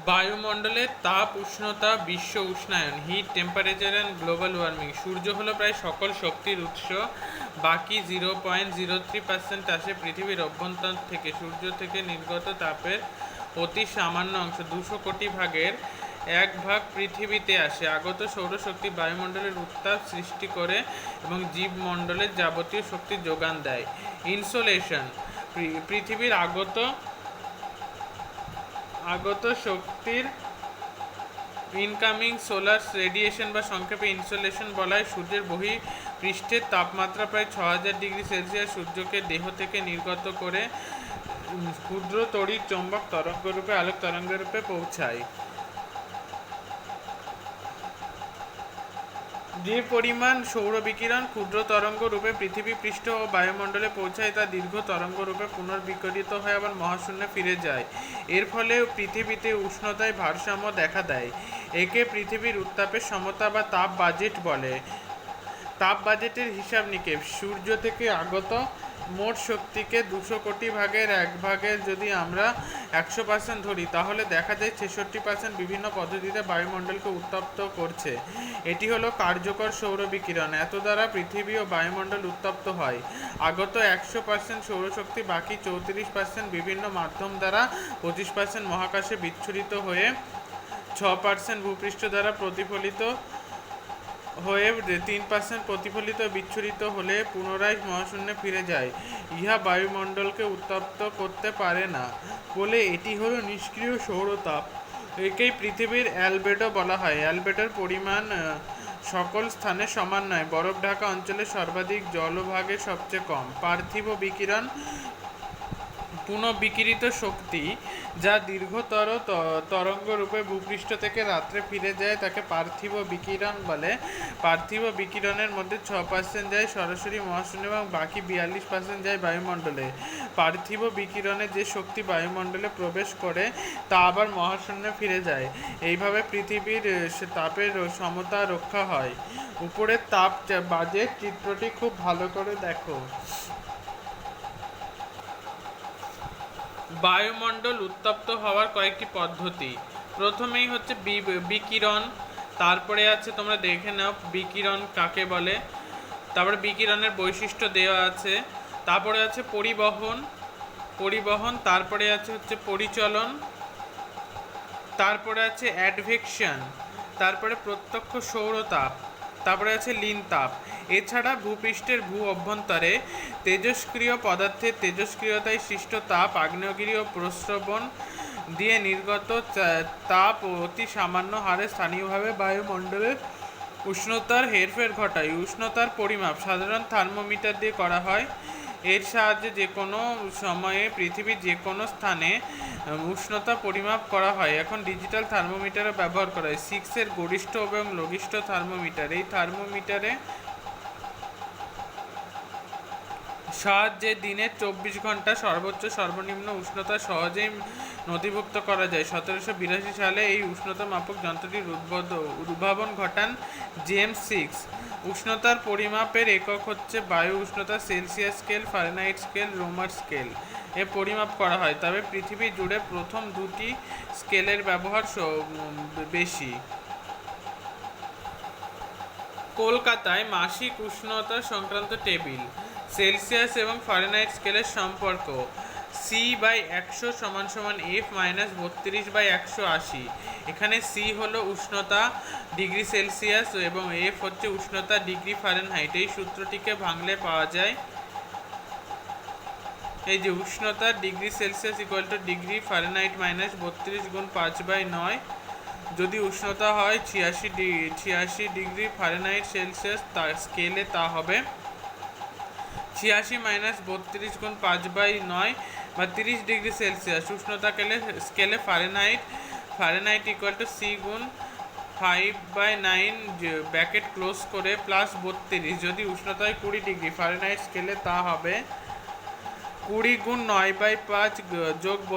বায়ুমণ্ডলের তাপ, উষ্ণতা, বিশ্ব উষ্ণায়ন, heat, temperature and global warming. সূর্য হলো প্রায় সকল শক্তির উৎস। বাকি 0.03% আসে পৃথিবীর অভ্যন্তর থেকে। সূর্য থেকে নির্গত তাপের অতি সামান্য অংশ, 200 কোটি ভাগের 1 ভাগ পৃথিবীতে আসে। আগত সৌরশক্তি বায়ুমণ্ডলের উত্তাপ সৃষ্টি করে এবং জীবমণ্ডলের যাবতীয় শক্তির যোগান দেয়। ইনসোলেশন, পৃথিবীর আগত শক্তির ইনকামিং সোলার রেডিয়েশন বা সংক্ষেপে ইনসোলেশন বলা হয়। সূর্যের বহিঃপৃষ্ঠের তাপমাত্রা প্রায় 6000 ডিগ্রি সেলসিয়াস। সূর্যকে দেহ থেকে নির্গত করে ক্ষুদ্র তড়িৎ চৌম্বক তরঙ্গরূপে আলোক তরঙ্গরূপে পৌঁছায়। যে পরিমাণ সৌর বিকিরণ ক্ষুদ্র তরঙ্গ রূপে পৃথিবী পৃষ্ঠ ও বায়ুমণ্ডলে পৌঁছায় তা দীর্ঘ তরঙ্গ রূপে পুনর্বিকিরিত হয়ে আবার মহাশূন্যে ফিরে যায়। এর ফলে পৃথিবীতে উষ্ণতায় ভারসাম্য দেখা দেয়। একে পৃথিবীর উত্তাপের সমতা বা তাপ বাজেট বলে। তাপ বাজেটের হিসাব নিকেশ: সূর্য থেকে আগত মোট শক্তিকে 200 কোটি ভাগের 1 ভাগের যদি আমরা 100% ধরি, তাহলে দেখা যায় 66% বিভিন্ন পদ্ধতিতে বায়ুমণ্ডলকে উত্তপ্ত করছে। এটি হলো কার্যকর সৌর বিকিরণ। এত দ্বারা পৃথিবী ও বায়ুমণ্ডল উত্তপ্ত হয়। আগত 100% সৌরশক্তি, বাকি 34% বিভিন্ন মাধ্যম দ্বারা, 25% মহাকাশে বিচ্ছুরিত হয়ে, 6% ভূপৃষ্ঠ দ্বারা প্রতিফলিত হয়ে, 3% প্রতিফলিত বিচ্ছুরিত হলে পুনরায় মহাশূন্যে ফিরে যায়। ইহা বায়ুমণ্ডলকে উত্তপ্ত করতে পারে না বলে এটি হলো নিষ্ক্রিয় সৌরতাপ। একেই পৃথিবীর অ্যালবেডো বলা হয়। অ্যালবেডোর পরিমাণ সকল স্থানে সমান নয়। বরফ ঢাকা অঞ্চলে সর্বাধিক, জলভাগে সবচেয়ে কম। পার্থিব বিকিরণ, পুনঃবিকিরিত শক্তি যা দীর্ঘতর তরঙ্গরূপে ভূপৃষ্ঠ থেকে রাত্রে ফিরে যায় তাকে পার্থিব বিকিরণ বলে। পার্থিব বিকিরণের মধ্যে 6% যায় সরাসরি মহাশূন্যে এবং বাকি 42% যায় বায়ুমণ্ডলে। পার্থিব বিকিরণে যে শক্তি বায়ুমণ্ডলে প্রবেশ করে তা আবার মহাশূন্যে ফিরে যায়। এইভাবে পৃথিবীর তাপের সমতা রক্ষা হয়। উপরের তাপ বাজেট চিত্রটি খুব ভালো করে দেখো। বায়ুমণ্ডল উত্তপ্ত হওয়ার কয়েকটি পদ্ধতি। প্রথমেই হচ্ছে বিকিরণ। তারপরে আছে, তোমরা দেখে নাও বিকিরণ কাকে বলে। তারপরে বিকিরণের বৈশিষ্ট্য দেওয়া আছে। তারপরে আছে পরিবহন। তারপরে আছে হচ্ছে পরিচলন। তারপরে আছে অ্যাডভেকশন। তারপরে প্রত্যক্ষ সৌরতাপ। তারপরে আছে লীন তাপ। এছাড়া ভূপৃষ্ঠের ভূ অভ্যন্তরে তেজস্ক্রিয় পদার্থের তেজস্ক্রিয়তায় সৃষ্ট তাপ, আগ্নেয়গিরি ও প্রস্রবণ দিয়ে নির্গত তাপ অতি সামান্য হারে স্থানীয়ভাবে বায়ুমণ্ডলের উষ্ণতার হেরফের ঘটায়। উষ্ণতার পরিমাপ সাধারণ থার্মোমিটার দিয়ে করা হয়। এর সাহায্যে যে কোনো সময়ে পৃথিবীর যে কোনো স্থানে উষ্ণতা পরিমাপ করা হয়। এখন ডিজিটাল থার্মোমিটারও ব্যবহার করা হয়। 6 গরিষ্ঠ এবং লঘিষ্ঠ থার্মোমিটার। এই থার্মোমিটারে সাহায্যে দিনের 24 ঘন্টা সর্বোচ্চ সর্বনিম্ন উষ্ণতা সহজেই নথিভুক্ত করা যায়। 1782 সালে এই উষ্ণতা মাপক যন্ত্রটির উদ্ভাবন ঘটান জেমস সিক্স। উষ্ণতার পরিমাপের একক হচ্ছে বায়ু উষ্ণতা, Celsius scale, Fahrenheit scale, Romer scale এ পরিমাপ করা হয়। তবে পৃথিবী জুড়ে প্রথম দুটি স্কেলের ব্যবহার বেশি। কলকাতায় মাসিক উষ্ণতা সংক্রান্ত টেবিল। সেলসিয়াস এবং ফারেনহাইট স্কেলের সম্পর্ক: C/100 = F-32/180। এখানে সি হলো উষ্ণতা ডিগ্রি সেলসিয়াস এবং এফ হচ্ছে উষ্ণতা ডিগ্রি ফারেনহাইট। এই সূত্রটিকে ভাঙলে পাওয়া যায়, এই যে উষ্ণতা ডিগ্রি সেলসিয়াস = ডিগ্রি ফারেনহাইট - 32 × 5/9। যদি উষ্ণতা হয় 86 ডিগ্রি ফারেনহাইট সেলসিয়াস, তা স্কেলে তা হবে 86 - 32 × 5/9 বা 30 ডিগ্রি সেলসিয়াস। উষ্ণতা স্কেলে ফারেনহাইট = C × 5/9 ব্র্যাকেট ক্লোজ করে +32। যদি উষ্ণতা হয় 20 ডিগ্রি ফারেনহাইট স্কেলে তা হবে 20 × 9/5 +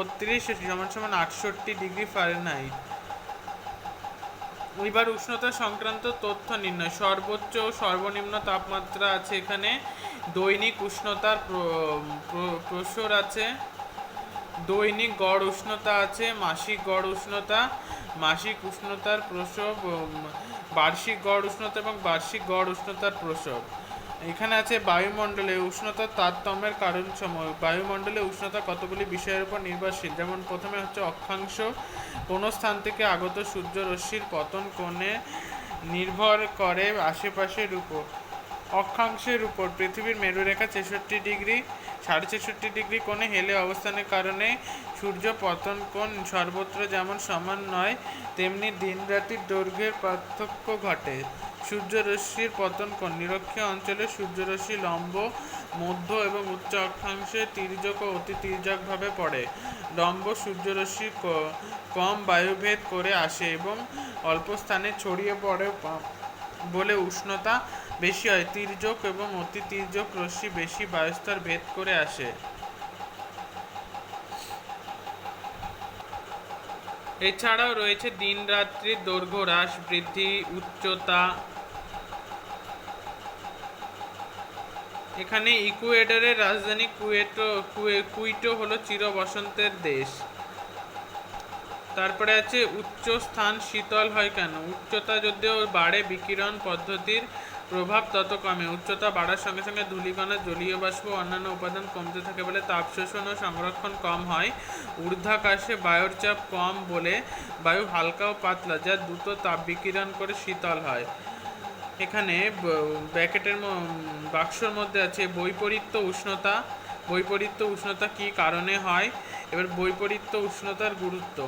32 = 68 ডিগ্রি ফারেনহাইট। এবার উষ্ণতা সংক্রান্ত তথ্য নির্ণয়। সর্বোচ্চ ও সর্বনিম্ন তাপমাত্রা আছে এখানে। দৈনিক উষ্ণতার প্রসর আছে। দৈনিক গড় উষ্ণতা আছে, মাসিক গড় উষ্ণতা, মাসিক উষ্ণতার প্রসব, বার্ষিক গড় উষ্ণতা এবং বার্ষিক গড় উষ্ণতার প্রসব। এখানে আছে বায়ুমণ্ডলে উষ্ণতার তারতম্যের কারণ সমূহ। বায়ুমণ্ডলে উষ্ণতা কতগুলি বিষয়ের উপর নির্ভরশীল, যেমন প্রথমে হচ্ছে অক্ষাংশ, কোনো স্থান থেকে আগত সূর্যরশ্মির পতন কোণে নির্ভর করে আশেপাশের উপর। অক্ষাংশের উপর পৃথিবীর মেরুরেখা 63°, 63.5° কোণে হেলে অবস্থানের কারণে সূর্য পতন কোণ সর্বত্র যেমন সমান নয়, তেমনি দিন রাতির দৈর্ঘ্যের পার্থক্য ঘটে। সূর্যরশ্মির পতন কোণ নিরক্ষীয় অঞ্চলে সূর্যরশ্মি লম্ব, মধ্য এবং উচ্চ অক্ষাংশে তির্যক ও অতি তির্যকভাবে পড়ে। লম্ব সূর্যরশ্মি কম বায়ুভেদ করে আসে এবং অল্প স্থানে ছড়িয়ে পড়ে বলে উষ্ণতা বেশি হয়। তির্যক এবং অতি তির্যক রশ্মি বেশি বায়ুস্তর ভেদ করে আসে। এছাড়াও রয়েছে দিন রাত্রির দৈর্ঘ্য হ্রাস, বৃদ্ধি, উচ্চতা। এখানে ইকুয়েডরের রাজধানী কুইটো হলো চির বসন্তের দেশ। তারপরে আছে উচ্চ স্থান শীতল হয় কেন? উচ্চতা যদিও বাড়ে, বিকিরণ পদ্ধতির প্রভাব তত কমে। উচ্চতা বাড়ার সঙ্গে সঙ্গে ধূলিকণা, জলীয় বাষ্প ও অন্যান্য উপাদান কমতে থাকে বলে তাপ শোষণ ও সংরক্ষণ কম হয়। ঊর্ধ্বাকাশে বায়ুর চাপ কম বলে বায়ু হালকা ও পাতলা, যা দ্রুত তাপ বিকিরণ করে শীতল হয়। এখানে ব্র্যাকেটের বাক্সর মধ্যে আছে বৈপরীত্য উষ্ণতা। বৈপরীত্য উষ্ণতা কী কারণে হয়? এবার বৈপরীত্য উষ্ণতার গুরুত্ব।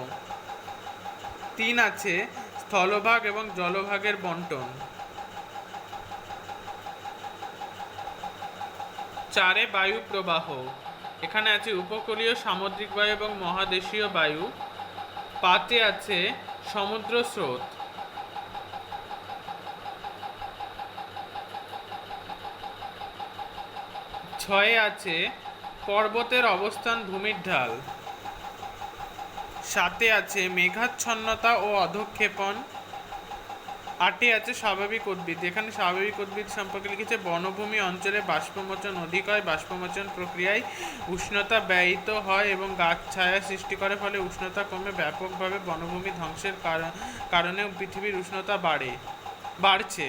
3 আছে স্থলভাগ এবং জলভাগের বন্টন। 4 বায়ু প্রবাহ। এখানে আছে উপকূলীয় সামুদ্রিক বায়ু এবং মহাদেশীয় বায়ু। 5 আছে সমুদ্র স্রোত। 6 আছে পর্বতের অবস্থান, ভূমির ঢাল। 7 আছে মেঘাচ্ছন্নতা ও অধঃক্ষেপণ। 8 আছে স্বাভাবিক উদ্ভিদ। এখানে স্বাভাবিক উদ্ভিদ সম্পর্কে লিখেছে বনভূমি অঞ্চলে বাষ্পমোচন অধিক হয়। বাষ্পমোচন প্রক্রিয়ায় উষ্ণতা ব্যয়িত হয় এবং গাছ ছায়া সৃষ্টি করে, ফলে উষ্ণতা কমে। ব্যাপকভাবে বনভূমি ধ্বংসের কারণেও পৃথিবীর উষ্ণতা বাড়ছে।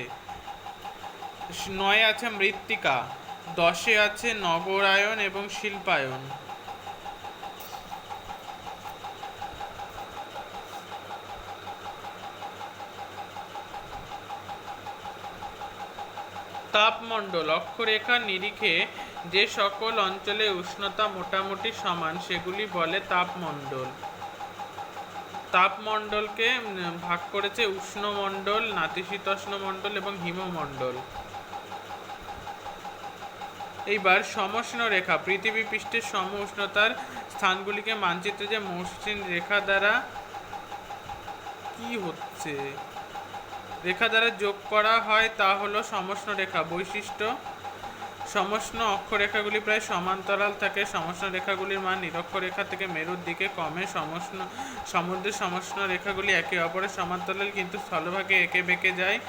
9 আছে মৃত্তিকা। 10 আছে নগরায়ন এবং শিল্পায়ন। তাপমণ্ডল অক্ষরেখার নিরিখে যে সকল অঞ্চলে উষ্ণতা মোটামুটি সমান সেগুলি বলে তাপমণ্ডল। তাপমণ্ডলকে ভাগ করেছে উষ্ণমণ্ডল, নাতিশীতোষ্ণ মণ্ডল এবং হিমমণ্ডল। এইবার সমোষ্ণ রেখা। পৃথিবী পৃষ্ঠের সম উষ্ণতার স্থানগুলিকে মানচিত্রে যে মসৃণ রেখা দ্বারা যোগ করা হয় তা হলো সমোষ্ণ রেখা। বৈশিষ্ট্য: সমোষ্ণ অক্ষরেখাগুলি প্রায় সমান্তরাল থাকে। সমোষ্ণ রেখাগুলির মান নিরক্ষরেখা থেকে মেরুর দিকে কমে। সমুদ্রের সমোষ্ণ রেখাগুলি একে অপরের সমান্তরাল কিন্তু স্থলভাগে এঁকে বেঁকে যায়।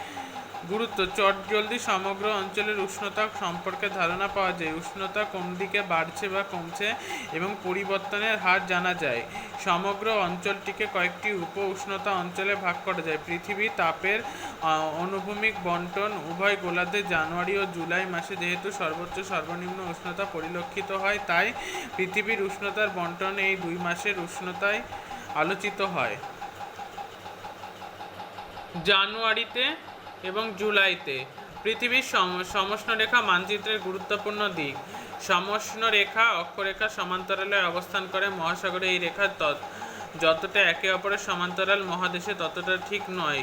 গুরুত্ব: চটজলদি সমগ্র অঞ্চলের উষ্ণতা সম্পর্কে ধারণা পাওয়া যায়। উষ্ণতা কোন দিকে বাড়ছে বা কমছে এবং পরিবর্তনের হার জানা যায়। সমগ্র অঞ্চলটিকে কয়েকটি উপ উষ্ণতা অঞ্চলে ভাগ করা যায়। পৃথিবী তাপের অনুভূমিক বন্টন উভয় গোলার্ধে জানুয়ারি ও জুলাই মাসে যেহেতু সর্বোচ্চ সর্বনিম্ন উষ্ণতা পরিলক্ষিত হয়, তাই পৃথিবীর উষ্ণতার বন্টন এই 2 মাসের উষ্ণতায় আলোচিত হয়। জানুয়ারিতে এবং জুলাইতে পৃথিবীর সমোষ্ণ রেখা মানচিত্রের গুরুত্বপূর্ণ দিক। সমোষ্ণ রেখা অক্ষরেখার সমান্তরালে অবস্থান করে। মহাসাগরে এই রেখা যতটা একে অপরের সমান্তরাল, মহাদেশে ততটা ঠিক নয়।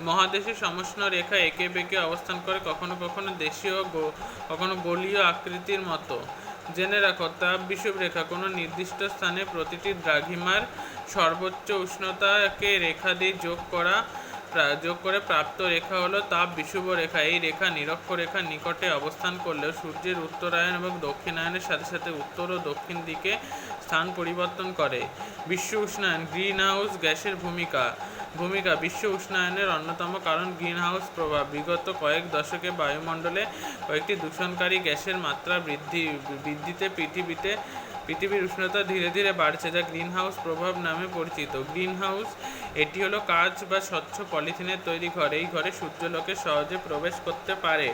মহাদেশে সমোষ্ণ রেখা এঁকে বেঁকে অবস্থান করে, কখনো কখনো দেশীয় কখনো গোলীয় আকৃতির মতো। জেনে রাখো, তাপ বিষুবরেখা কোনো নির্দিষ্ট স্থানে প্রতিটি দ্রাঘিমার সর্বোচ্চ উষ্ণতাকে রেখা দিয়ে যোগ করে প্রাপ্ত রেখা হলো তাপ বিষুব রেখা। এই রেখা নিরক্ষরেখার নিকটে অবস্থান করলেও সূর্যের উত্তরায়ণ এবং দক্ষিণায়নের সাথে সাথে উত্তর ও দক্ষিণ দিকে স্থান পরিবর্তন করে। বিশ্ব উষ্ণায়ন। গ্রিন হাউস গ্যাসের ভূমিকা। বিশ্ব উষ্ণায়নের অন্যতম কারণ গ্রিন হাউস প্রভাব। বিগত কয়েক দশকে বায়ুমণ্ডলে কয়েকটি দূষণকারী গ্যাসের মাত্রা বৃদ্ধিতে পৃথিবীতে পৃথিবীর উষ্ণতা ধীরে ধীরে বাড়ছে, যা গ্রিন হাউস প্রভাব নামে পরিচিত। গ্রিন হাউস এটি হলো কাঁচ বা স্বচ্ছ পলিথিনের তৈরি ঘর। এই ঘরে সূর্যালোকে সহজে প্রবেশ করতে পারে,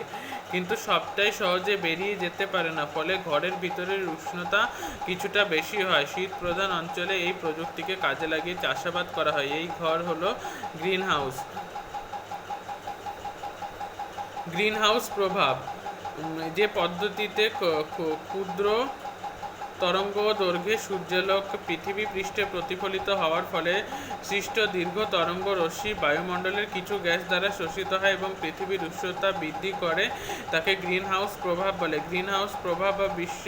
কিন্তু সবটাই সহজে বেরিয়ে যেতে পারে না, ফলে ঘরের ভিতরের উষ্ণতা কিছুটা বেশি হয়। শীত প্রধান অঞ্চলে এই প্রযুক্তিকে কাজে লাগিয়ে চাষাবাদ করা হয়। এই ঘর হলো গ্রিন হাউস। গ্রিন হাউস প্রভাব যে পদ্ধতিতে ক্ষুদ্র তরঙ্গ দৈর্ঘ্যে সূর্যালোক পৃথিবী পৃষ্ঠে প্রতিফলিত হওয়ার ফলে সৃষ্ট দীর্ঘ তরঙ্গ রশ্মি বায়ুমণ্ডলের কিছু গ্যাস দ্বারা শোষিত হয় এবং পৃথিবীর উষ্ণতা বৃদ্ধি করে, তাকে গ্রিন হাউস প্রভাব বলে। গ্রিন হাউস প্রভাব বা বিশ্ব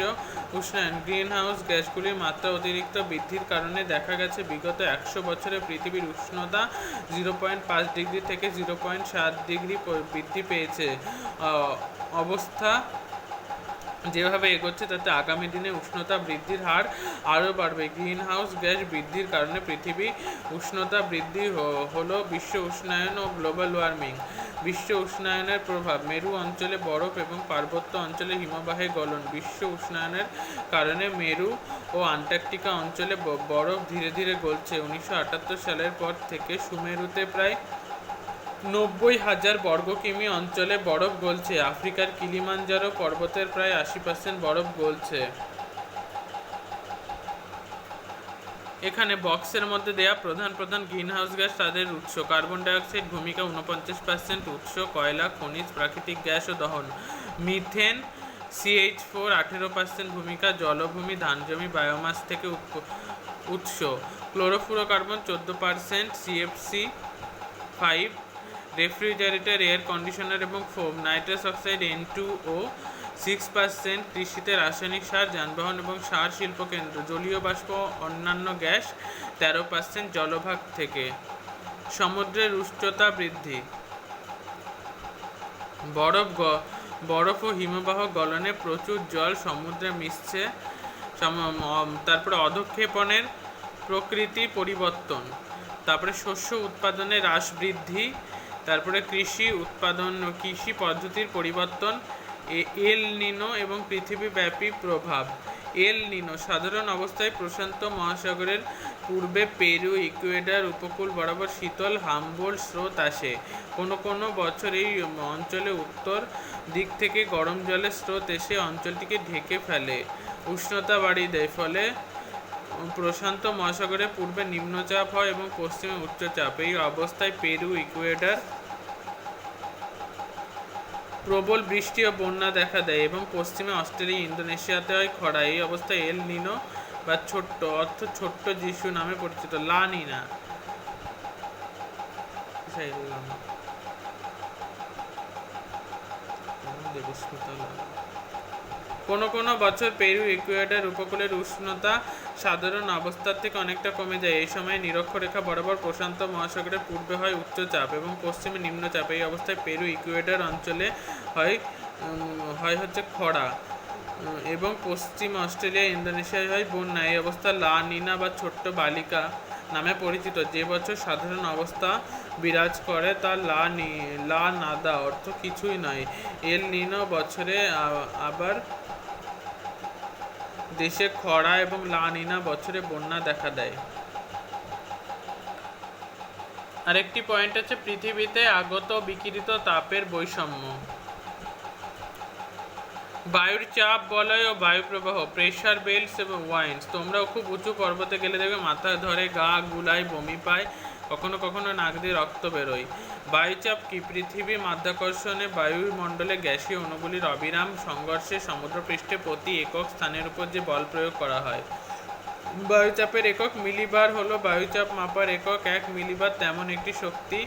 উষ্ণায়ন। গ্রিন হাউস গ্যাসগুলির মাত্রা অতিরিক্ত বৃদ্ধির কারণে দেখা গেছে বিগত 100 বছরে পৃথিবীর উষ্ণতা 0.5 ডিগ্রি থেকে 0.7 ডিগ্রি বৃদ্ধি পেয়েছে। অবস্থা যেভাবে এগোচ্ছে তাতে আগামী দিনে উষ্ণতা বৃদ্ধির হার আরও বাড়বে। গ্রিন হাউস গ্যাস বৃদ্ধির কারণে পৃথিবী উষ্ণতা বৃদ্ধি হলো বিশ্ব উষ্ণায়ন ও গ্লোবাল ওয়ার্মিং। বিশ্ব উষ্ণায়নের প্রভাব মেরু অঞ্চলে বরফ এবং পার্বত্য অঞ্চলে হিমবাহের গলন। বিশ্ব উষ্ণায়নের কারণে মেরু ও আন্টার্কটিকা অঞ্চলে বরফ ধীরে ধীরে গলছে। 1978 সালের পর থেকে সুমেরুতে প্রায় 90,000 বর্গ কিমি অঞ্চলে বরফ গলছে। আফ্রিকার কিলিমাঞ্জারো পর্বতের প্রায় 80% বরফ গলছে। এখানে বক্সের মধ্যে দেয়া প্রধান প্রধান গ্রিনহাউস গ্যাস তাদের উৎস। কার্বন ডাইঅক্সাইড ভূমিকা 49%, উৎস কয়লা, খনিজ, প্রাকৃতিক গ্যাস ও দহন। মিথেন CH4 18% ভূমিকা, জলভূমি, ধানজমি, বায়োমাস থেকে উৎস। Chlorofluorocarbon 14%, CFC5, refrigerator, air conditioner এবং ফোম। নাইট্রাস অক্সাইড N2O 6%, কৃষিতে রাসায়নিক সার, যানবাহন এবং সার শিল্পকেন্দ্র। জলীয় বাষ্প অন্যান্য গ্যাস 13% জলভাগ থেকে। সমুদ্রের উচ্চতা বৃদ্ধি। বরফ ও হিমবাহ গলনে প্রচুর জল সমুদ্রে মিশছে। তারপরে অধঃক্ষেপণের প্রকৃতি পরিবর্তন, তারপরে শস্য উৎপাদনে হ্রাস বৃদ্ধি, তারপরে কৃষি পদ্ধতির পরিবর্তন, এল নিনো এবং পৃথিবীব্যাপী প্রভাব। এল নিনো সাধারণ অবস্থায় প্রশান্ত মহাসাগরের পূর্বে পেরু ইকুয়েডর উপকূল বরাবর শীতল হামবোল্ট স্রোত আসে। কোনো বছর এই অঞ্চলে উত্তর দিক থেকে গরম জলের স্রোত এসে অঞ্চলটিকে ঢেকে ফেলে, উষ্ণতা বাড়িয়ে দেয়, ফলে প্রশান্ত মহাসাগরের পূর্বে নিম্নচাপ হয় এবং পশ্চিমে উচ্চচাপ। এই অবস্থায় পেরু ইকুয়েডর প্রবল বৃষ্টি ও বন্যা দেখা দেয় এবং পশ্চিমে অস্ট্রেলিয়া ইন্দোনেশিয়াতে হয় খরা। এই অবস্থায় এল নিনো বা ছোট্ট যিশু নামে পরিচিত। লা নিনা কোনো বছর পেরু ইকুয়েডর উপকূলের উষ্ণতা সাধারণ অবস্থার থেকে অনেকটা কমে যায়। এই সময় নিরক্ষরেখা বরাবর প্রশান্ত মহাসাগরের পূর্বে হয় উচ্চচাপ এবং পশ্চিমে নিম্নচাপ। এই অবস্থায় পেরু ইকুয়েডর অঞ্চলে হয় খরা এবং পশ্চিম অস্ট্রেলিয়া ইন্দোনেশিয়ায় হয় বন্যা। এই অবস্থা লা নিনা বা ছোট্ট বালিকা নামে পরিচিত। যে বছর সাধারণ অবস্থা বিরাজ করে তা লা নাদা অর্থ কিছুই নয়। এল নিনো বছরে আবার দেশে খরা এবং লা নিনা বছরে বন্যা দেখা দেয়। আরেকটি পয়েন্ট আছে পৃথিবীতে আগত বিকিরিত তাপের বৈষম্য। বায়ুর চাপ, বলয় ও বায়ুপ্রবাহ, প্রেশার বেল্টস এবং ওয়াইন্ডস। তোমরাও খুব উঁচু পর্বতে গেলে দেখবে মাথা ধরে, গা গুলায়, বমি পায়, কখনো কখনো নাক দিয়ে রক্ত বেরোয়। বায়ুচাপ কি? পৃথিবীর মাধ্যাকর্ষণে বায়ুমণ্ডলে গ্যাসীয় অণুগুলির অবিরাম সংঘর্ষে সমুদ্রপৃষ্ঠে প্রতি একক স্থানের উপর যে বল প্রয়োগ করা হয়। বায়ুচাপের একক মিলিবার হলো বায়ুচাপ মাপার একক। 1 মিলিবার তেমন একটি শক্তি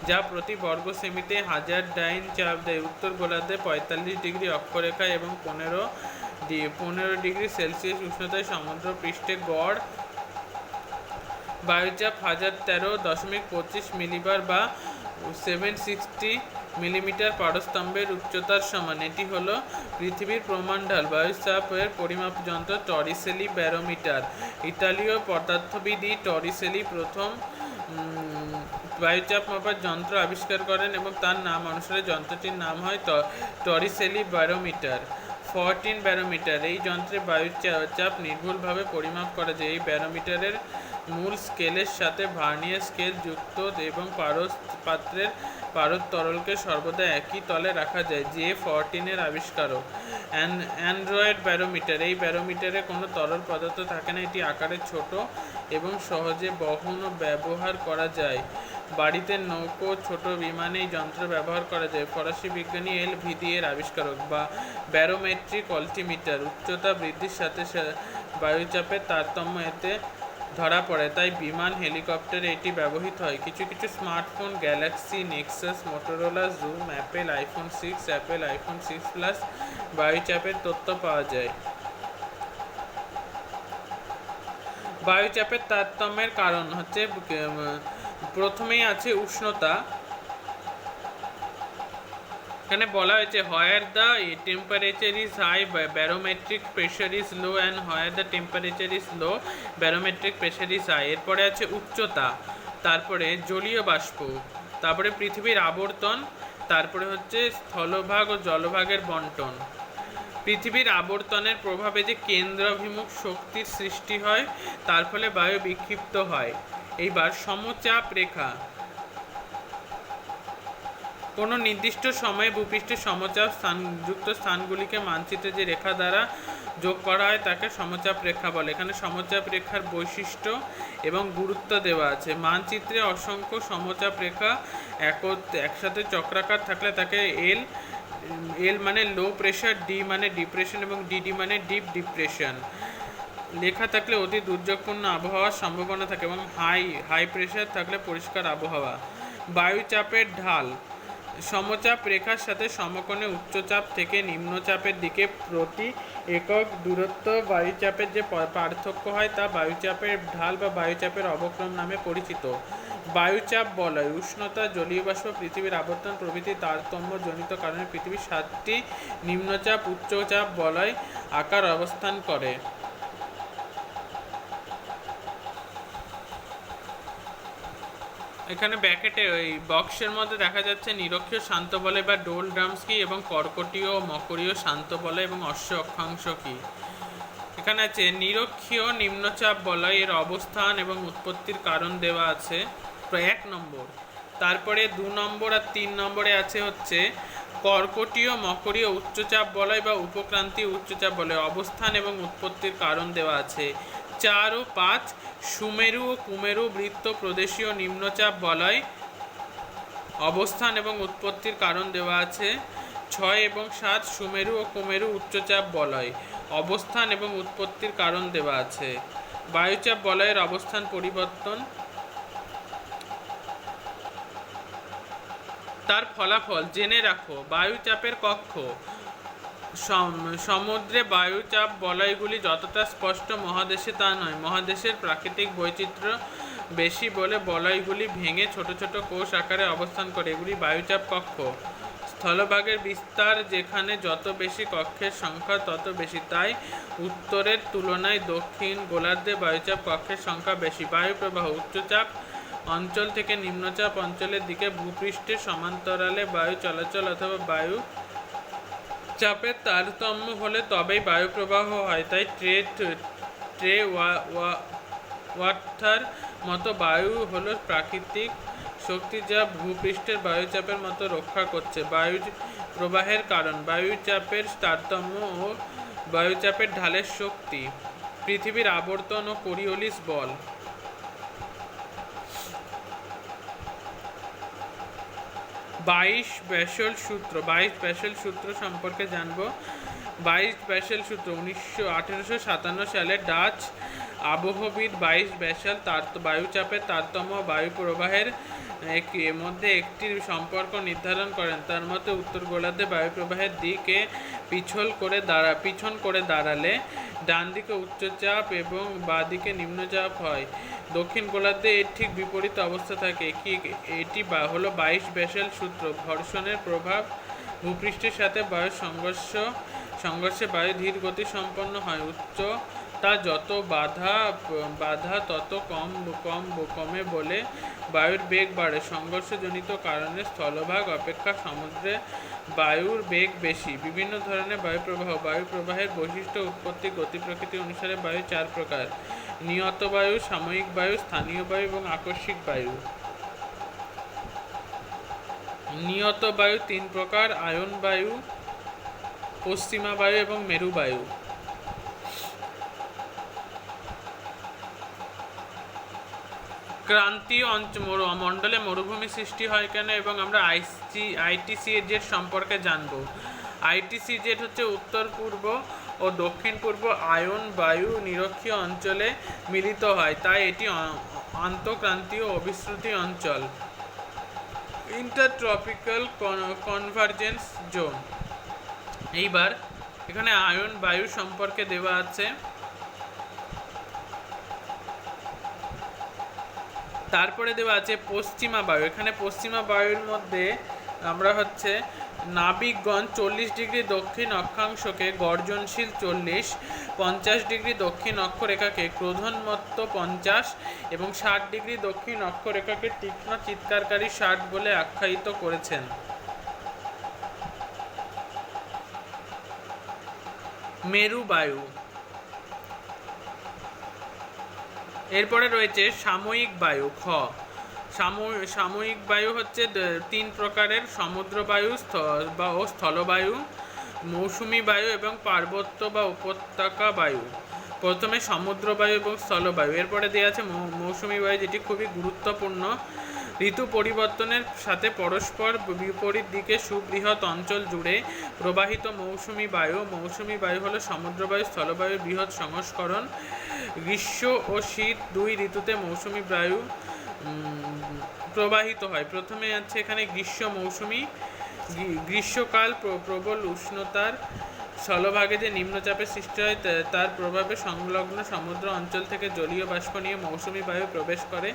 যা প্রতি বর্গ সেমিতে 1000 ডাইন চাপ দেয়। উত্তর গোলার্ধে 45 ডিগ্রি অক্ষরেখায় এবং 15 ডিগ্রি সেলসিয়াস উষ্ণতায় সমুদ্র পৃষ্ঠে গড় বায়ুচাপ 1013.25 মিলিবার বা 760 মিলিমিটার পারস্তম্ভের উচ্চতার সমান। এটি হলো পৃথিবীর প্রমাণঢাল। বায়ুচাপের পরিমাপ যন্ত্র টরিসেলি ব্যারোমিটার। ইতালীয় পদার্থবিদ টরিসেলি প্রথম বায়ুচাপ মাপার যন্ত্র আবিষ্কার করেন এবং তার নাম অনুসারে যন্ত্রটির নাম হয় টরিসেলি ব্যারোমিটার। 14 ব্যারোমিটার। এই যন্ত্রে বায়ুর চাপ নির্ভুলভাবে পরিমাপ করা যায়। এই ব্যারোমিটারের মূল স্কেলের সাথে ভার্নিয়ার স্কেল যুক্ত এবং পাত্রের পারদ তরলকে সর্বদা একই তলে রাখা যায়। J14 আবিষ্কারক। Android barometer. এই ব্যারোমিটারে কোনো তরল পদার্থ থাকে না, এটি আকারে ছোট এবং সহজে বহন ও ব্যবহার করা যায়। বাড়িতে, নৌকো, ছোট বিমানে এই যন্ত্র ব্যবহার করা যায়। ফরাসি বিজ্ঞানী LVD এর আবিষ্কারক। বা ব্যারোমেট্রিক অল্টিমিটার। উচ্চতা বৃদ্ধির সাথে বায়ুচাপের তারতম্য এতে ধরা পড়ে, তাই বিমান, হেলিকপ্টারে এটি ব্যবহৃত হয়। কিছু কিছু smartphone, Galaxy, Nexus, Motorola, Zoom, Apple iPhone 6, Apple iPhone 6 plus বায়ুচাপের তথ্য পাওয়া যায়। বায়ুচাপের তারতম্যের কারণ হচ্ছে, প্রথমেই আছে উষ্ণতা। এখানে বলা হয়েছে where the temperature is high barometric pressure is low and where the temperature is low barometric pressure is high. এরপরে আছে উচ্চতা, তারপরে জলীয় বাষ্প, তারপরে পৃথিবীর আবর্তন, তারপরে হচ্ছে স্থলভাগ ও জলভাগের বন্টন। পৃথিবীর আবর্তনের প্রভাবে যে কেন্দ্রাভিমুখ শক্তির সৃষ্টি হয়, তার ফলে বায়ু বিক্ষিপ্ত হয়। এইবার সমচাপ রেখা। কোনো নির্দিষ্ট সময়ে ভূপৃষ্ঠের সমচাপ যুক্ত স্থানগুলিকে মানচিত্রে যে রেখা দ্বারা যোগ করা হয় তাকে সমচাপ রেখা বলে। এখানে সমচাপ রেখার বৈশিষ্ট্য এবং গুরুত্ব দেওয়া আছে। মানচিত্রে অসংখ্য সমচাপ রেখা একসাথে চক্রাকার থাকলে তাকে এল মানে লো প্রেশার, ডি মানে ডিপ্রেশন এবং ডিডি মানে ডিপ ডিপ্রেশন লেখা থাকলে অতি দুর্যোগপূর্ণ আবহাওয়ার সম্ভাবনা থাকে এবং হাই প্রেশার থাকলে পরিষ্কার আবহাওয়া। বায়ুচাপের ঢাল। সমচাপ রেখার সাথে সমকোণে উচ্চচাপ থেকে নিম্নচাপের দিকে প্রতি একক দূরত্ব বায়ুচাপের যে পার্থক্য হয় তা বায়ুচাপের ঢাল বা বায়ুচাপের অবক্রম নামে পরিচিত। বায়ুচাপ বলয়। উষ্ণতা, জলীয় বাষ্প, পৃথিবীর আবর্তন প্রভৃতি তারতম্যজনিত কারণে পৃথিবীর 7টি নিম্নচাপ উচ্চচাপ বলয় আকার অবস্থান করে। এখানে ব্যাকেটে ওই বক্সের মধ্যে দেখা যাচ্ছে নিরক্ষীয় শান্ত বলয় বা ডোলড্রামস কি, এবং কর্কটীয় ও মকরীয় শান্ত বলয় এবং অশ্ব অক্ষাংশ কি। এখানে আছে নিরক্ষীয় নিম্নচাপ বলয়, এর অবস্থান এবং উৎপত্তির কারণ দেওয়া আছে 1 নম্বর। তারপরে 2 নম্বর আর 3 নম্বরে আছে হচ্ছে কর্কটীয় মকরীয় উচ্চচাপ বলয় বা উপক্রান্তীয় উচ্চচাপ বলয়, অবস্থান এবং উৎপত্তির কারণ দেওয়া আছে। 4 ও 5 সুমেরু ও কুমেরু বৃত্ত প্রদেশীয় নিম্নচাপ বলয়, অবস্থান এবং উৎপত্তির কারণ দেওয়া আছে। 6 এবং 7 সুমেরু ও কুমেরু উচ্চচাপ বলয়, অবস্থান এবং উৎপত্তির কারণ দেওয়া আছে। বায়ুচাপ বলয়ের অবস্থান পরিবর্তন, তার ফলাফল জেনে রাখো। বায়ুচাপের কক্ষ। সমুদ্রে বায়ুচাপ বলয়গুলি যতটা স্পষ্ট মহাদেশে তা নয়। মহাদেশের প্রাকৃতিক বৈচিত্র্য বেশি বলে বলয়গুলি ভেঙে ছোট ছোট কোষ আকারে অবস্থান করে, এগুলি বায়ুচাপ কক্ষ। স্থলভাগের বিস্তার, যেখানে যত বেশি কক্ষের সংখ্যা তত বেশি, তাই উত্তরের তুলনায় দক্ষিণ গোলার্ধে বায়ুচাপ কক্ষের সংখ্যা বেশি। বায়ু প্রবাহ। উচ্চচাপ অঞ্চল থেকে নিম্নচাপ অঞ্চলের দিকে ভূপৃষ্ঠের সমান্তরালে বায়ু চলাচল অথবা বায়ু চাপের তারতম্য হলে তবেই বায়ু প্রবাহ হয়। তাই ট্রে ওয়াটার মতো বায়ু হলো প্রাকৃতিক শক্তি যা ভূপৃষ্ঠের বায়ুচাপের মতো রক্ষা করছে। বায়ু প্রবাহের কারণ। বায়ুচাপের তারতম্য ও বায়ুচাপের ঢালের শক্তি। পৃথিবীর আবর্তন ও কোরিওলিস বল। 22 ব্যাসেল সূত্র। 22 ব্যাসেল সূত্র সম্পর্কে জানবো। 22 ব্যাসেল সূত্র 1857 সালে ডাচ আবহবিদ 22 ব্যাসেল বায়ুচাপের তারতম্য বায়ু প্রবাহের মধ্যে একটি সম্পর্ক নির্ধারণ করেন। তার মতে উত্তর গোলার্ধে বায়ু প্রবাহের দিকে পিছন করে দাঁড়ালে ডান দিকে উচ্চচাপ এবং বাঁ দিকে নিম্নচাপ হয়। দক্ষিণ গোলার্ধে এর ঠিক বিপরীত অবস্থা থাকে। এটি হলো 22 ব্যাসেল সূত্র। ঘর্ষণের প্রভাব। ভূপৃষ্ঠের সাথে বায়ুর সংঘর্ষে বায়ু ধীর গতি সম্পন্ন হয়। উচ্চ তা যত বাধা তত কমে বলে বায়ুর বেগ বাড়ে। সংঘর্ষজনিত কারণে স্থলভাগ অপেক্ষা সমুদ্রে বায়ুর বেগ বেশি। বিভিন্ন ধরনের বায়ুপ্রবাহ। বায়ুপ্রবাহের বৈশিষ্ট্য, উৎপত্তি, গতি প্রকৃতি অনুসারে বায়ু 4 প্রকার: নিয়ত বায়ু, সাময়িক বায়ু, স্থানীয় বায়ু এবং আকস্মিক বায়ু। নিয়ত বায়ু 3 প্রকার: আয়ন বায়ু, পশ্চিমা বায়ু এবং মেরু বায়ু। ক্রান্তীয় মণ্ডলে মরুভূমি সৃষ্টি হয় কেন এবং আমরা আইটিসিজেড সম্পর্কে জানব। আইটিসিজেড হচ্ছে উত্তর পূর্ব ও দক্ষিণ পূর্ব আয়ন বায়ু নিরক্ষীয় অঞ্চলে মিলিত হয়, তাই এটি আন্তঃক্রান্তীয় অবিশ্রুতি অঞ্চল, ইন্টারট্রপিক্যাল কনভার্জেন্স জোন। এইবার এখানে আয়ন বায়ু সম্পর্কে দেওয়া আছে। তারপরে দেওয়া আছে পশ্চিমা বায়ু। এখানে পশ্চিমা বায়ুর মধ্যে আমরা হচ্ছে নাবিকগণ 40 ডিগ্রি দক্ষিণ অক্ষাংশকে গর্জনশীল 40, 50 ডিগ্রি দক্ষিণ অক্ষরেখাকে ক্রোধোন্মত্ত 50 এবং 60 ডিগ্রি দক্ষিণ অক্ষরেখাকে তীক্ষ্ণ চিৎকারকারী 60 বলে আখ্যায়িত করেছেন। মেরু বায়ু। এরপরে রয়েছে সাময়িক বায়ু। সাময়িক বায়ু হচ্ছে 3 প্রকারের: সমুদ্র বায়ু ও স্থলবায়ু, মৌসুমী বায়ু এবং পার্বত্য বা উপত্যকা বায়ু। প্রথমে সমুদ্র বায়ু এবং স্থলবায়ু। এরপরে দেওয়া আছে মৌসুমী বায়ু, যেটি খুবই গুরুত্বপূর্ণ। ঋতু পরিবর্তনের সাথে পরস্পর বিপরীত দিকে সুবৃহৎ অঞ্চল জুড়ে প্রবাহিত মৌসুমী বায়ু। মৌসুমী বায়ু হলো সমুদ্র বায়ু স্থলবায়ুর বৃহৎ সংস্করণ। গ্রীষ্ম ও শীত 2 ঋতুতে মৌসুমী বায়ু প্রবাহিত হয়। প্রথমে আছে এখানে গ্রীষ্ম মৌসুমী। গ্রীষ্মকাল প্রবল উষ্ণতার স্থলভাগে যে নিম্নচাপের সৃষ্টি হয় তার প্রভাবে সংলগ্ন সমুদ্র অঞ্চল থেকে জলীয় বাষ্প নিয়ে মৌসুমী বায়ু প্রবেশ করে।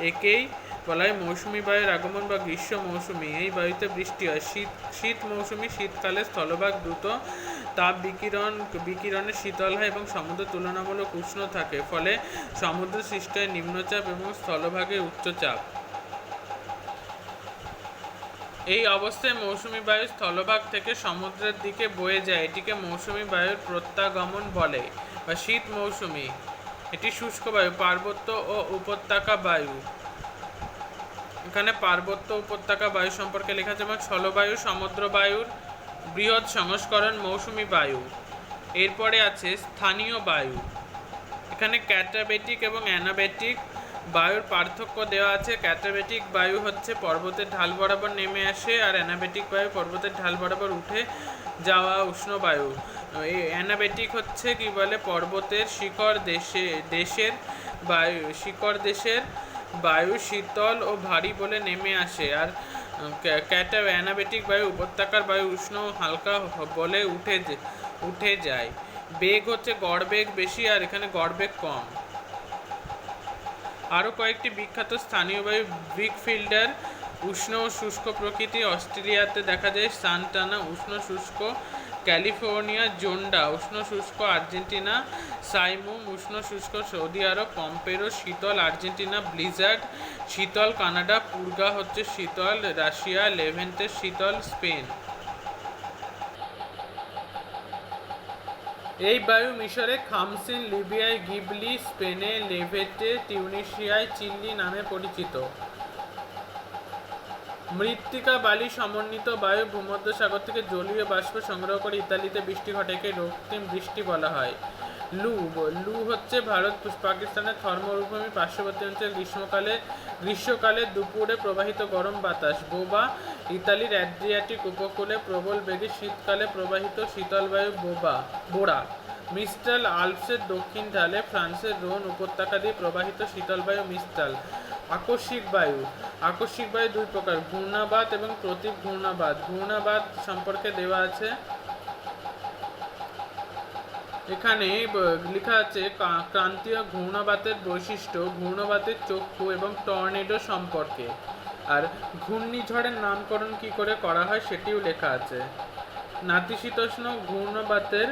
একেই বলা হয় মৌসুমী বায়ুর আগমন বা গ্রীষ্ম মৌসুমী। এই বায়ুতে বৃষ্টি হয়। শীত মৌসুমী। শীতকালে স্থলভাগ দ্রুত তাপ বিকিরণে শীতল হয় এবং সমুদ্র তুলনামূলক উষ্ণ থাকে, ফলে সমুদ্র সৃষ্টি হয় নিম্নচাপ এবং স্থলভাগে উচ্চচাপ। এই অবস্থায় মৌসুমী বায়ু স্থলভাগ থেকে সমুদ্রের দিকে বয়ে যায়। এটিকে মৌসুমী বায়ুর প্রত্যাগমন বলে বা শীত মৌসুমী। এটি শুষ্ক বায়ু। পার্বত্য ও উপত্যকা বায়ু। এখানে পার্বত্য উপত্যকা বায়ু সম্পর্কে লেখা আছে। এবং স্থলবায়ু সমুদ্র বায়ুর বৃহৎ সংস্করণ মৌসুমী বায়ু। এরপরে আছে স্থানীয় বায়ু। এখানে ক্যাটাবেটিক এবং অ্যানাবেটিক বায়ুর পার্থক্য দেওয়া আছে। ক্যাটাবেটিক বায়ু হচ্ছে পর্বতের ঢাল বরাবর নেমে আসে, আর অ্যানাবেটিক বায়ু পর্বতের ঢাল বরাবর উঠে যাওয়া উষ্ণ বায়ু। এই অ্যানাবেটিক হচ্ছে কি বলে পর্বতের শিখর দেশের বায়ু শীতল ও ভারী বলে নেমে আসে, আর অ্যানাবেটিক বায়ু উপত্যকার বায়ু উষ্ণ হালকা বলে উঠে যায়। বেগ হচ্ছে গড় বেগ বেশি, আর এখানে গড় বেগ কম। আরও কয়েকটি বিখ্যাত স্থানীয় বায়ু বিগফিল্ডার উষ্ণ ও শুষ্ক প্রকৃতি, অস্ট্রেলিয়াতে দেখা যায় সান্টানা উষ্ণ শুষ্ক, ক্যালিফোর্নিয়া জোন্ডা উষ্ণ শুষ্ক, আর্জেন্টিনা সাইমুম উষ্ণ শুষ্ক, সৌদি আরব পম্পেরো শীতল, আর্জেন্টিনা ব্লিজার্ড শীতল, কানাডা পুরগা হচ্ছে শীতল, রাশিয়া লেভেন্টের শীতল, স্পেন। এই বায়ু মিশরে খামসিন, লিবিয়ায় গিবলি, স্পেনে লেভেন্টে, টিউনিশিয়ায় চিল্লি নামে পরিচিত। মৃত্তিকা বালি সমন্বিত বায়ু ভূমধ্যসাগর থেকে জলীয় বাষ্প সংগ্রহ করে ইতালিতে বৃষ্টি ঘটে। একে রক্তিম বৃষ্টি বলা হয়। লু হচ্ছে ভারত পাকিস্তানের মরুভূমি পার্শ্ববর্তী অঞ্চল। গ্রীষ্মকালে দুপুরে প্রবাহিত গরম বাতাস। বোবা ইতালির অ্যাড্রিয়াটিক উপকূলে প্রবল বেগে শীতকালে প্রবাহিত শীতল বায়ু বোরা। মিস্টাল আল্পসের দক্ষিণ ঢালে ফ্রান্সের রোন উপত্যকা দিয়ে প্রবাহিত শীতল বায়ু মিস্টাল। আকস্মিক বায়ু 2 প্রকার: ঘূর্ণাবাত এবং প্রতীক ঘূর্ণাবাত। ঘূর্ণাবাত সম্পর্কে দেওয়া আছে। এখানে লেখা আছে ক্রান্তীয় ঘূর্ণাবাতের বৈশিষ্ট্য, ঘূর্ণাবাতের চক্ষু এবং টর্নেডো সম্পর্কে, আর ঘূর্ণিঝড়ের নামকরণ কি করে করা হয় সেটিও লেখা আছে। নাতিশীতোষ্ণ ঘূর্ণাবাতের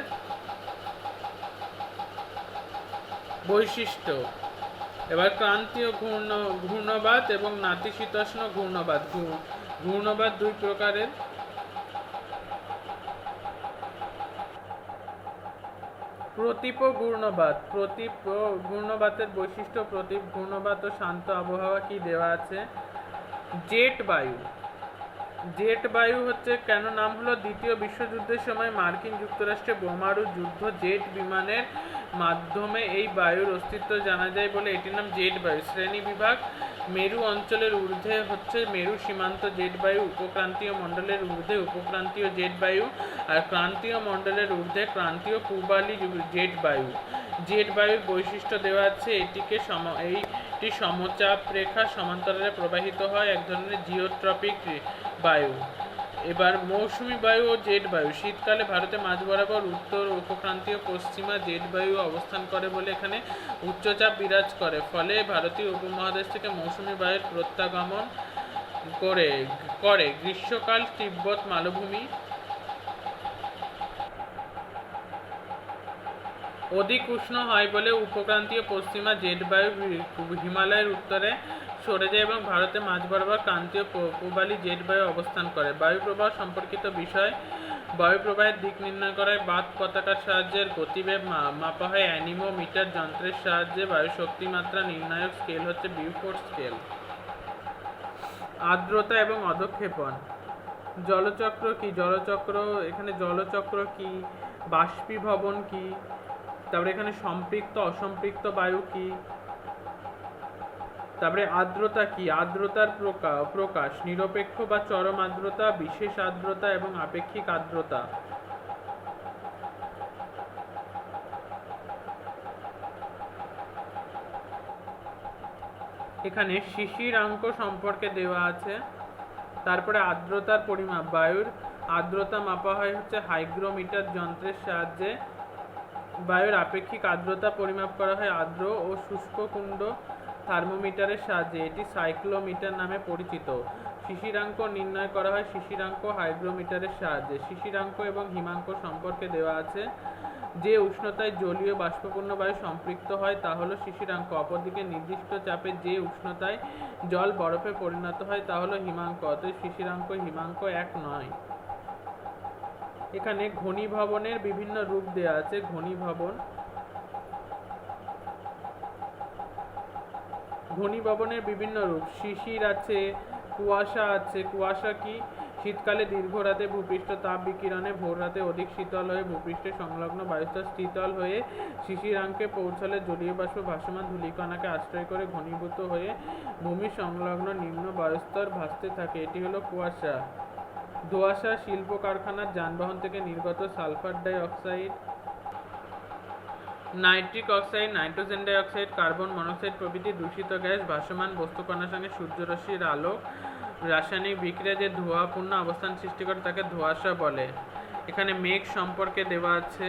বৈশিষ্ট্য। এবার ক্রান্তীয় ঘূর্ণবাত এবং নাতিশীতোষ্ণ ঘূর্ণবাত। ঘূর্ণবাত দুই প্রকারের। প্রতীপ ঘূর্ণবাত। প্রতীপ ঘূর্ণবাতের বৈশিষ্ট্য। প্রতীপ ঘূর্ণবাত ও শান্ত আবহাওয়া কি দেওয়া আছে? জেট বায়ু। জেট বায়ু হচ্ছে কেন নাম হলো? দ্বিতীয় বিশ্বযুদ্ধের সময় মার্কিন যুক্তরাষ্ট্রে বোমারু যুদ্ধ জেট বিমানের মাধ্যমে এই বায়ুর অস্তিত্ব জানা যায় বলে এটির নাম জেট বায়ু। শ্রেণী বিভাগ। মেরু অঞ্চলের ঊর্ধ্বে হচ্ছে মেরু সীমান্ত জেট বায়ু, উপক্রান্তীয় মণ্ডলের ঊর্ধ্বে উপক্রান্তীয় জেট বায়ু, আর ক্রান্তীয় মণ্ডলের ঊর্ধ্বে ক্রান্তীয় পূবালি জেট বায়ু। জেট বায়ুর বৈশিষ্ট্য দেওয়া আছে, এইটি সমচাপ রেখা সমান্তরালে প্রবাহিত হয়, এক ধরনের জিওট্রপিক বায়ু। এবার মৌসুমী বায়ু ও জেট বায়ু। শীতকালে ভারতে মাঝ বরাবর উত্তর উপক্রান্তীয় পশ্চিমা জেট বায়ু অবস্থান করে বলে এখানে উচ্চচাপ বিরাজ করে, ফলে ভারতীয় উপমহাদেশ থেকে মৌসুমী বায়ুর প্রত্যাগমন করে। গ্রীষ্মকাল তিব্বত মালভূমি। অধিক উষ্ণ হয় বলে উপক্রান্তীয় পশ্চিমা জেট বায়ু হিমালয়ের উত্তরে সরে যায় এবং ভারতে মাঝ বরাবর ক্রান্তীয় পূবালি জেট বায়ু অবস্থান করে। বায়ু প্রবাহ সম্পর্কিত বিষয়। বায়ু প্রবাহের দিক নির্ণয় করা হয় বাত পতাকার সাহায্যে। গতিবেগ মাপা হয় অ্যানিমোমিটার যন্ত্রের সাহায্যে। বায়ু শক্তিমাত্রা নির্ণায়ক স্কেল হচ্ছে বিউফোর্ড স্কেল। আর্দ্রতা এবং অধঃক্ষেপণ। জলচক্র কি? এখানে জলচক্র কি? বাষ্পীভবন কি? তারপরে এখানে সম্পৃক্ত অসম্পৃক্ত বায়ু কি? তারপরে আর্দ্রতা কি? আর্দ্রতার প্রকাশ। নিরপেক্ষ বা চরম আর্দ্রতা, বিশেষ আর্দ্রতা এবং আপেক্ষিক আর্দ্রতা। এখানে শিশিরাঙ্ক সম্পর্কে দেওয়া আছে। তারপরে আর্দ্রতার পরিমাপ। বায়ুর আর্দ্রতা মাপা হয় হচ্ছে হাইগ্রোমিটার যন্ত্রের সাহায্যে। বায়ুর আপেক্ষিক আর্দ্রতা পরিমাপ করা হয় আর্দ্র ও শুষ্ক কুণ্ড থার্মোমিটারের সাহায্যে, এটি সাইক্লোমিটার নামে পরিচিত। শিশিরাঙ্ক নির্ণয় করা হয় শিশিরাঙ্ক হাইগ্রোমিটারের সাহায্যে। শিশিরাঙ্ক এবং হিমাঙ্ক সম্পর্কে দেওয়া আছে। যে উষ্ণতায় জলীয় বাষ্পপূর্ণ বায়ু সম্পৃক্ত হয় তা হলো শিশিরাঙ্ক। অপরদিকে নির্দিষ্ট চাপে যে উষ্ণতায় জল বরফে পরিণত হয় তা হলো হিমাঙ্ক। অতএব শিশিরাঙ্ক হিমাঙ্ক এক নয়। এখানে ঘনীভবনের বিভিন্ন রূপ দেওয়া আছে। ঘনীভবনের বিভিন্ন রূপ। শিশির আছে, কুয়াশা আছে। কুয়াশা কি? শীতকালে দীর্ঘ রাতে ভূপৃষ্ঠ তাপ বিকিরণে ভোর রাতে অধিক শীতল হয়ে ভূপৃষ্ঠের সংলগ্ন বায়ুস্তর শীতল হয়ে শিশিরাঙ্কে পৌঁছালে জলীয় বাষ্প ভাসমান ধূলিকণাকে আশ্রয় করে ঘনীভূত হয়ে ভূমি সংলগ্ন নিম্ন বায়ুস্তর ভাসতে থাকে, এটি হলো কুয়াশা। ধোঁয়াশা শিল্প কারখানার যানবাহন থেকে নির্গত sulphur die oxide, nitric oxide, nitrogen die oxide, carbon monoxide প্রভৃতি দূষিত গ্যাস ভাসমান বস্তুকণার সঙ্গে সূর্যরশ্মির আলো রাসায়নিক বিক্রিয়া যে ধোঁয়াপূর্ণ অবস্থান সৃষ্টি করে তাকে ধোঁয়াশা বলে। এখানে মেঘ সম্পর্কে দেওয়া আছে,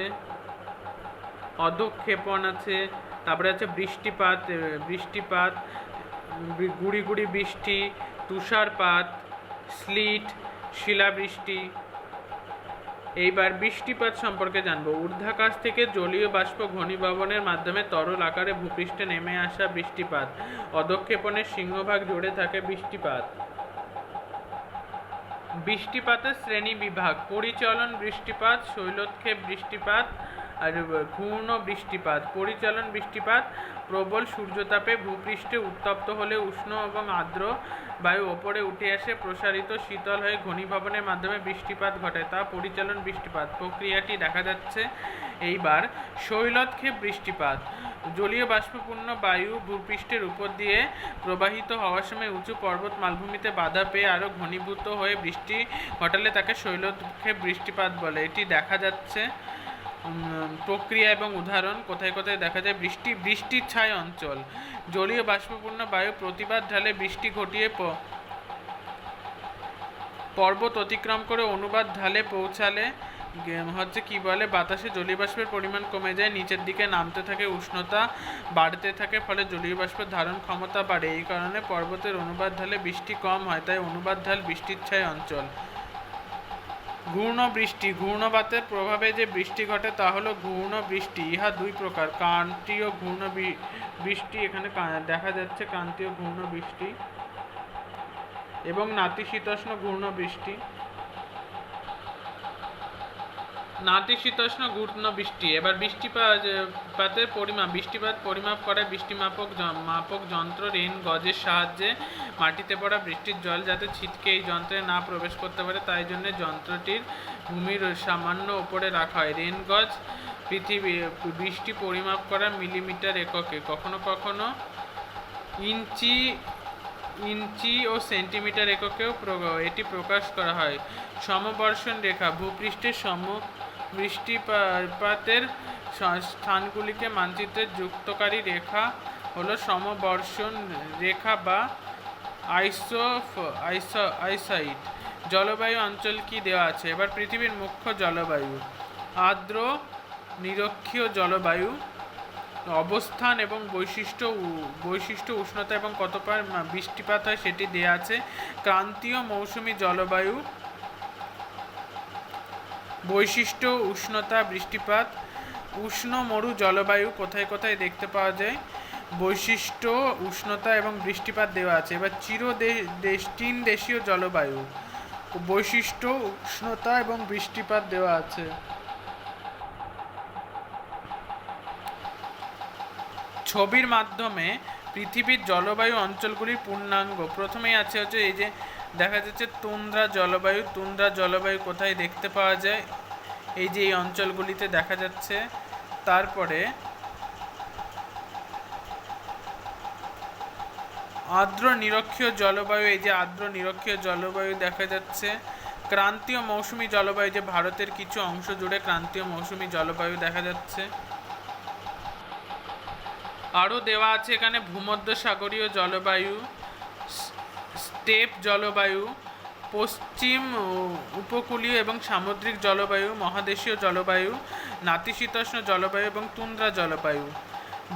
অধঃক্ষেপণ আছে, তারপরে আছে বৃষ্টিপাত, গুড়ি গুড়ি বৃষ্টি, তুষারপাত, স্লিট, শিলাবৃষ্টি। এইবার বৃষ্টিপাত সম্পর্কে জানবো। ঊর্ধ্বাকাশ থেকে জলীয় বাষ্প ঘনীভবনের মাধ্যমে তরল আকারে ভূপৃষ্ঠে নেমে আসা বৃষ্টিপাত। অধঃক্ষেপণের সিংহভাগ জুড়ে থাকে বৃষ্টিপাত। বৃষ্টিপাতের শ্রেণী বিভাগ। পরিচলন বৃষ্টিপাত, শৈলোৎক্ষেপ বৃষ্টিপাত আর ঘূর্ণ বৃষ্টিপাত। পরিচলন বৃষ্টিপাত প্রবল সূর্যতাপে ভূপৃষ্ঠে উত্তপ্ত হলে উষ্ণ এবং আর্দ্র বায়ু ওপরে উঠে আসে, প্রসারিত শীতল হয়ে ঘনীভবনের মাধ্যমে বৃষ্টিপাত ঘটে, তা পরিচলন বৃষ্টিপাত। প্রক্রিয়াটি দেখা যাচ্ছে। এইবার শৈলোৎক্ষেপ বৃষ্টিপাত। জলীয় বাষ্পপূর্ণ বায়ু ভূপৃষ্ঠের উপর দিয়ে প্রবাহিত হওয়ার সময় উঁচু পর্বত মালভূমিতে বাধা পেয়ে আরও ঘনীভূত হয়ে বৃষ্টি ঘটালে তাকে শৈলোৎক্ষেপ বৃষ্টিপাত বলে। এটি দেখা যাচ্ছে। প্রক্রিয়া এবং উদাহরণ। কোথায় কোথায় দেখা যায়? বৃষ্টির ছায় অঞ্চল। জলীয় বাষ্পপূর্ণ বায়ু প্রতিবাদ ঢালে বৃষ্টি ঘটিয়ে পর্বত অতিক্রম করে অনুবাদ ঢালে পৌঁছালে হচ্ছে কি বলে, বাতাসে জলীয় বাষ্পের পরিমাণ কমে যায়, নিচের দিকে নামতে থাকে, উষ্ণতা বাড়তে থাকে, ফলে জলীয় বাষ্পের ধারণ ক্ষমতা বাড়ে। এই কারণে পর্বতের অনুবাদ ঢালে বৃষ্টি কম হয়, তাই অনুবাদ ঢাল বৃষ্টির ছায় অঞ্চল। ঘূর্ণ বৃষ্টি, ঘূর্ণবাতের প্রভাবে যে বৃষ্টি ঘটে তা হলো ঘূর্ণ বৃষ্টি। ইহা দুই প্রকার, ক্রান্তীয় ঘূর্ণ বৃষ্টি, এখানে দেখা যাচ্ছে ক্রান্তীয় ঘূর্ণ বৃষ্টি, এবং নাতিশীতোষ্ণ ঘূর্ণ বৃষ্টি। নাতিশীতোষ্ণ ঘূর্ণ বৃষ্টি। এবার বৃষ্টিপাতের পরিমাপ, বৃষ্টিপাত পরিমাপ করে মাপক যন্ত্র রেন গজের সাহায্যে মাটিতে পড়া বৃষ্টির জল যাতে ছিটকে এই যন্ত্রে না প্রবেশ করতে পারে তাই জন্য যন্ত্রটির ভূমির সামান্য উপরে রাখা হয়। রেন গজ বৃষ্টি পরিমাপ করা মিলিমিটার এককে, কখনো কখনো ইঞ্চি ও সেন্টিমিটার এককেও এটি প্রকাশ করা হয়। সমবর্ষণ রেখা, ভূপৃষ্ঠের বৃষ্টিপাতের স্থানগুলিকে মানচিত্রে যুক্তকারী রেখা হলো সমবর্ষণ রেখা বা আইসাইট। জলবায়ু অঞ্চল কি দেওয়া আছে? এবার পৃথিবীর মুখ্য জলবায়ু, আর্দ্র নিরক্ষীয় জলবায়ু, অবস্থান এবং বৈশিষ্ট্য উষ্ণতা এবং কতবার বৃষ্টিপাত হয় সেটি দেওয়া আছে। ক্রান্তীয় মৌসুমী জলবায়ু, বৈশিষ্ট্য উষ্ণতা বৃষ্টিপাত। উষ্ণ মরু জলবায়ু কোথায় কোথায় দেখতে পাওয়া যায়, বৈশিষ্ট্য উষ্ণতা এবং বৃষ্টিপাত দেওয়া আছে। এবার চীন দেশীয় জলবায়ু, বৈশিষ্ট্য উষ্ণতা এবং বৃষ্টিপাত দেওয়া আছে। ছবির মাধ্যমে পৃথিবীর জলবায়ু অঞ্চলগুলির পূর্ণাঙ্গ। প্রথমেই আছে এই যে দেখা যাচ্ছে তুন্দ্রা জলবায়ু। তুন্দ্রা জলবায়ু কোথায় দেখতে পাওয়া যায়, এই যে এই অঞ্চলগুলিতে দেখা যাচ্ছে। তারপরে আর্দ্র নিরক্ষীয় জলবায়ু, এই যে আর্দ্র নিরক্ষীয় জলবায়ু দেখা যাচ্ছে। ক্রান্তীয় মৌসুমী জলবায়ু, যে ভারতের কিছু অংশ জুড়ে ক্রান্তীয় মৌসুমী জলবায়ু দেখা যাচ্ছে। আরও দেওয়া আছে এখানে ভূমধ্যসাগরীয় জলবায়ু, স্টেপ জলবায়ু, পশ্চিম উপকূলীয় এবং সামুদ্রিক জলবায়ু, মহাদেশীয় জলবায়ু, নাতিশীতোষ্ণ জলবায়ু এবং তুন্দ্রা জলবায়ু।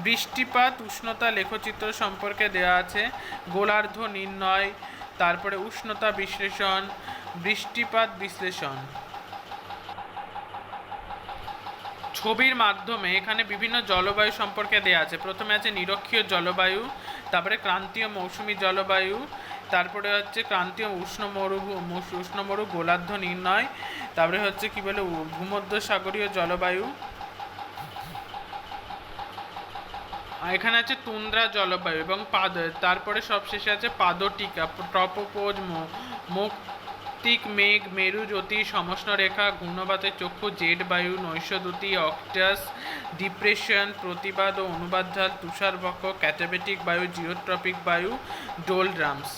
বৃষ্টিপাত উষ্ণতা লেখচিত্র সম্পর্কে দেওয়া আছে, গোলার্ধ নির্ণয়, তারপরে উষ্ণতা বিশ্লেষণ, বৃষ্টিপাত বিশ্লেষণ। ছবির মাধ্যমে এখানে বিভিন্ন জলবায়ু সম্পর্কে দেওয়া আছে। প্রথমে আছে নিরক্ষীয় জলবায়ু, তারপরে ক্রান্তীয় মৌসুমী জলবায়ু, তারপরে হচ্ছে ক্রান্তীয় উষ্ণমরু গোলার্ধ নির্ণয়, তারপরে হচ্ছে কি বলে ভূমধ্যসাগরীয় জলবায়ু, এখানে আছে তুন্দ্রা জলবায়ু এবং তারপরে সবশেষে আছে পাদটিকা, ট্রপোপোজ, মৌক্তিক মেঘ, মেরু জ্যোতি, সমষ্ণ রেখা, ঘূর্ণবাতের চক্ষু, জেট বায়ু, নৈশদ্যুতি, অক্টাস, ডিপ্রেশন, প্রতিবাদ ও অনুবাদ ঢাল, তুষারবক্ষ, ক্যাটাবেটিক বায়ু, জিওট্রপিক বায়ু, ডোলড্রামস।